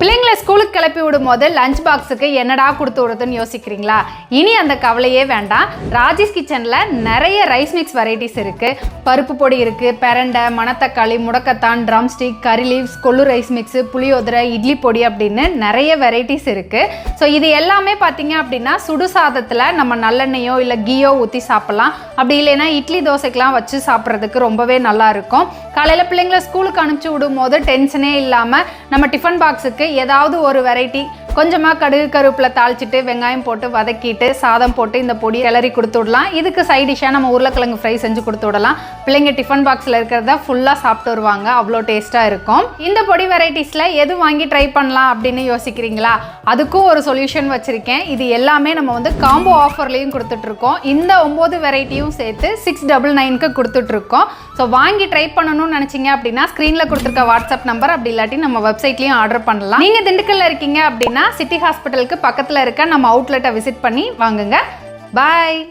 பிள்ளைங்களை ஸ்கூலுக்கு கிளப்பி விடும்போது லஞ்ச் பாக்ஸுக்கு என்னடா கொடுத்து விடுறதுன்னு யோசிக்கிறீங்களா? இனி அந்த கவலையே வேண்டாம். ராஜேஷ் கிச்சனில் நிறைய ரைஸ் மிக்ஸ் வெரைட்டிஸ் இருக்குது. பருப்பு பொடி இருக்குது, பெரண்டை, மணத்தக்காளி, முடக்கத்தான், ட்ரம் ஸ்டிக், கறி லீவ்ஸ், கொள்ளு ரைஸ் மிக்ஸு, புளியோதரை, இட்லி பொடி அப்படின்னு நிறைய வெரைட்டிஸ் இருக்குது. ஸோ இது எல்லாமே பார்த்தீங்க அப்படின்னா சுடு சாதத்தில் நம்ம நல்லெண்ணெயோ இல்லை கீயோ ஊற்றி சாப்பிட்லாம். அப்படி இல்லைன்னா இட்லி தோசைக்கெலாம் வச்சு சாப்பிட்றதுக்கு ரொம்பவே நல்லாயிருக்கும். காலையில் பிள்ளைங்களை ஸ்கூலுக்கு அனுப்பிச்சி விடும்போது டென்ஷனே இல்லாமல் நம்ம டிஃபன் பாக்ஸுக்கு ஏதாவது ஒரு வெரைட்டி கொஞ்சமாக கடுகு கருவேப்பிலை தாளிச்சிட்டு வெங்காயம் போட்டு வதக்கிட்டு சாதம் போட்டு இந்த பொடி கிளறி கொடுத்து விடலாம். இதுக்கு சைட் டிஷ்ஷாக நம்ம உருளைக்கிழங்கு ஃப்ரை செஞ்சு கொடுத்து விடலாம். பிள்ளைங்க டிஃபன் பாக்ஸில் இருக்கிறத ஃபுல்லாக சாப்பிட்டு வருவாங்க. அவ்வளோ டேஸ்ட்டாக இருக்கும். இந்த பொடி வெரைட்டிஸில் எது வாங்கி ட்ரை பண்ணலாம் அப்படின்னு யோசிக்கிறீங்களா? அதுக்கும் ஒரு சொல்யூஷன் வச்சுருக்கேன். இது எல்லாமே நம்ம காம்போ ஆஃபர்லேயும் கொடுத்துட்ருக்கோம். இந்த 9 வெரைட்டியும் சேர்த்து 699க்கு கொடுத்துட்ருக்கோம். ஸோ வாங்கி ட்ரை பண்ணணும்னு நினச்சிங்க அப்படின்னா ஸ்க்ரீனில் கொடுத்துருக்க வாட்ஸ்அப் நம்பர், அப்படி இல்லாட்டி நம்ம வெப்சைட்லேயும் ஆர்டர் பண்ணலாம். நீங்கள் திண்டுக்கல்ல இருக்கீங்க அப்படின்னா சிட்டி ஹாஸ்பிட்டலுக்கு பக்கத்தில் இருக்க நம்ம அவுட்லெட்டை விசிட் பண்ணி வாங்குங்க. பாய்.